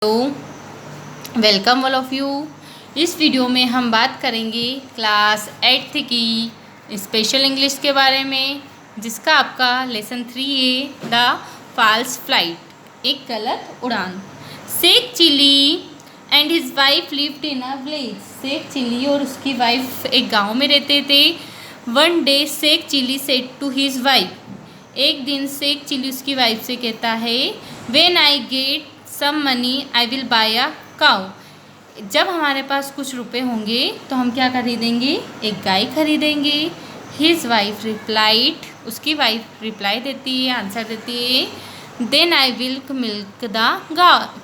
Hello, welcome all of you. इस video में हम बात करेंगे क्लास 8th की स्पेशल इंग्लिश के बारे में, जिसका आपका लेसन 3 है द फॉल्स फ्लाइट, एक गलत उड़ान। Sheikh Chilli and his wife lived in a village. Sheikh Chilli और उसकी वाइफ एक गांव में रहते थे। One day Sheikh Chilli said to his wife, एक दिन शेख चिली उसकी वाइफ से कहता है, when I get some money I will buy a cow. जब हमारे पास कुछ रुपए होंगे तो हम क्या खरीदेंगे? एक गाय खरीदेंगे। हिज वाइफ रिप्लाइड, उसकी वाइफ रिप्लाई देती है, आंसर देती है, then I will milk the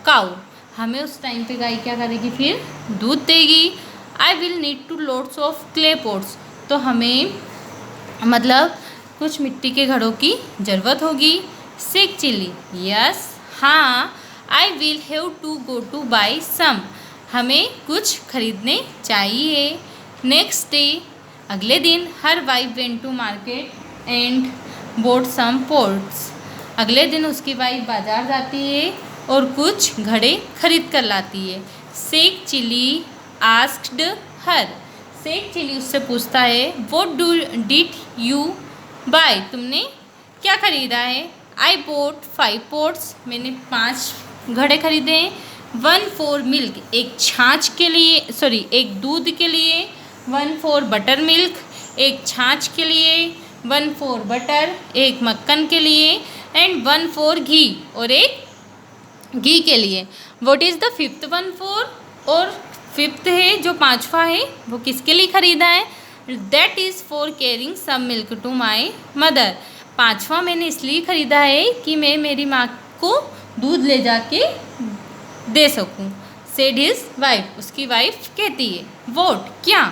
cow. हमें उस टाइम पे गाय क्या करेगी? फिर दूध देगी। I will need two loads of clay pots, तो हमें मतलब कुछ मिट्टी के घड़ों की ज़रूरत होगी। शेख चिली, यस, हाँ, I will have to go to buy some, हमें कुछ खरीदने चाहिए। नेक्स्ट डे, अगले दिन, her wife went to market and bought some pots. अगले दिन उसकी वाइफ बाजार जाती है और कुछ घड़े खरीद कर लाती है। शेख चिली आस्क्ड हर, शेख चिली उससे पूछता है, व्हाट डिड यू बाय, तुमने क्या खरीदा है? आई बोट 5 पॉट्स, मैंने 5 घड़े खरीदे हैं। 1 फॉर मिल्क, एक छाछ के लिए, एक दूध के लिए। 1 फॉर बटर मिल्क, एक छाछ के लिए। 1 फॉर बटर, एक मक्खन के लिए। एंड 1 फॉर घी, और एक घी के लिए। What is the 5th one for, और 5th है जो 5वां है वो किसके लिए खरीदा है? That is for carrying some milk to my mother, 5वां मैंने इसलिए ख़रीदा है कि मैं मेरी माँ को दूध ले जाके दे सकूं। सेड हिज वाइफ, उसकी वाइफ कहती है, वोट, क्या?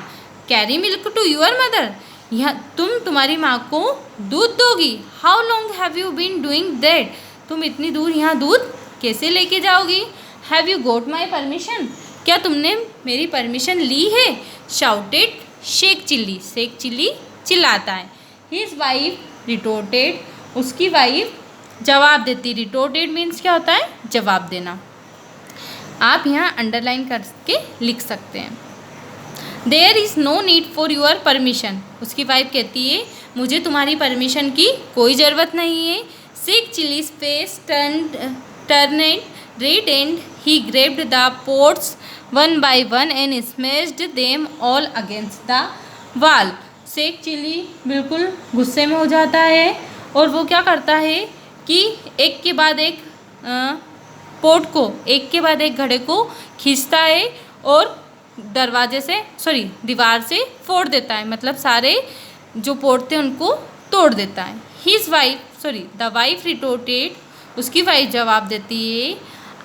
Carry milk to your mother, यहाँ तुम तुम्हारी माँ को दूध दोगी? How long have you been doing that, तुम इतनी दूर यहाँ दूध कैसे लेके जाओगी? Have you got my permission, क्या तुमने मेरी परमिशन ली है? शाउटेड शेख चिल्ली, शेख चिल्ली चिल्लाता है। हिज वाइफ रिटोर्टेड, उसकी वाइफ जवाब देती। रिटोर्टेड मीन्स क्या होता है? जवाब देना। आप यहाँ अंडरलाइन करके लिख सकते हैं। There is no need for your permission, उसकी वाइफ कहती है, मुझे तुम्हारी परमिशन की कोई ज़रूरत नहीं है। Sheikh Chilli's face turned red and he grabbed the pots one by one and smashed them all against the wall. Sheikh Chilli बिल्कुल गुस्से में हो जाता है और वो क्या करता है कि एक के बाद एक पोट को, एक के बाद एक घड़े को खींचता है और दीवार से फोड़ देता है, मतलब सारे जो पोट थे उनको तोड़ देता है। His wife the wife retorted, उसकी वाइफ जवाब देती है,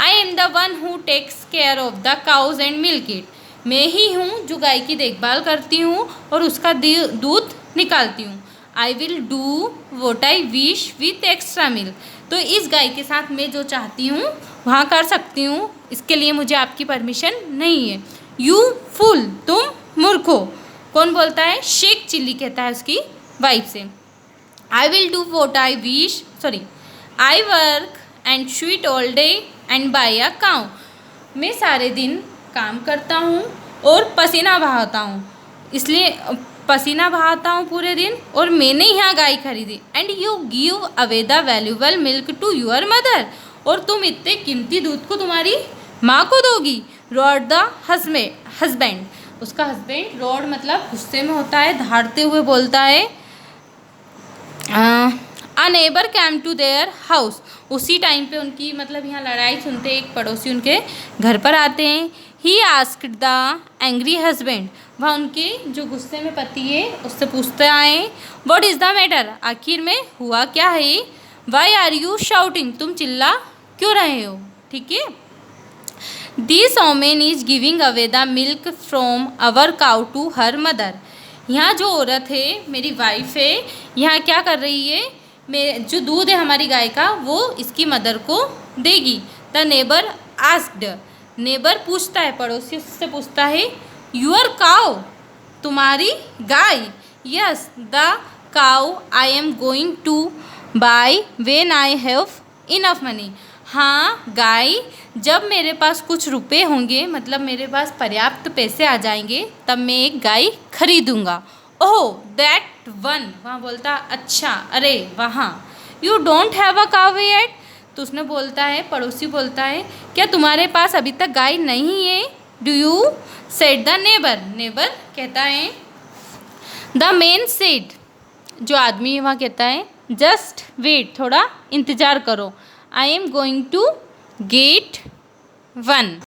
I am the one who takes care of the cows and milk it, मैं ही हूँ जो गाय की देखभाल करती हूँ और उसका दूध निकालती हूँ। आई will do what I wish with extra milk, तो इस गाय के साथ मैं जो चाहती हूँ वहाँ कर सकती हूँ, इसके लिए मुझे आपकी परमिशन नहीं है। यू फूल, तुम मूर्ख हो, कौन बोलता है? शेख चिल्ली कहता है उसकी वाइफ से। I will do what I wish, I work and sweat all day and buy a cow, मैं सारे दिन काम करता हूँ और पसीना बहाता हूँ, इसलिए पसीना बहाता हूँ पूरे दिन, और मैंने यहाँ गाय खरीदी। And you give away the valuable milk to your mother, और तुम इतने कीमती दूध को तुम्हारी माँ को दोगी। रॉड द हस्बैंड, उसका हस्बैंड रॉड मतलब गुस्से में होता है, धारते हुए बोलता है। A neighbour came to their house, उसी टाइम पे उनकी मतलब यहाँ लड़ाई सुनते एक पड़ोसी उनके घर पर आते हैं। He asked the angry husband, वह उनके जो गुस्से में पति है उससे पूछते आए, व्हाट इज़ द मैटर, आखिर में हुआ क्या है? वाई आर यू शाउटिंग, तुम चिल्ला क्यों रहे हो? ठीक है। This women is giving away the milk from our cow to her mother, यहाँ जो औरत है मेरी वाइफ है, यहाँ क्या कर रही है? जो दूध है हमारी गाय का वो इसकी मदर को देगी। द नेबर आस्क्ड, नेबर पूछता है, पड़ोसी उससे पूछता है, योर काउ, तुम्हारी गाय? Yes, the cow I am going to buy when I have enough money, हाँ गाय, जब मेरे पास कुछ रुपए होंगे, मतलब मेरे पास पर्याप्त पैसे आ जाएंगे, तब मैं एक गाय खरीदूँगा। ओह दैट वन, वहाँ बोलता अच्छा, अरे वहाँ। You don't have a cow yet, तो उसने बोलता है, पड़ोसी बोलता है, क्या तुम्हारे पास अभी तक गाय नहीं है? Do you, said the neighbour, neighbour कहता है। द मैन सेड, जो आदमी है वहाँ कहता है, जस्ट वेट, थोड़ा इंतज़ार करो, I am going to get one.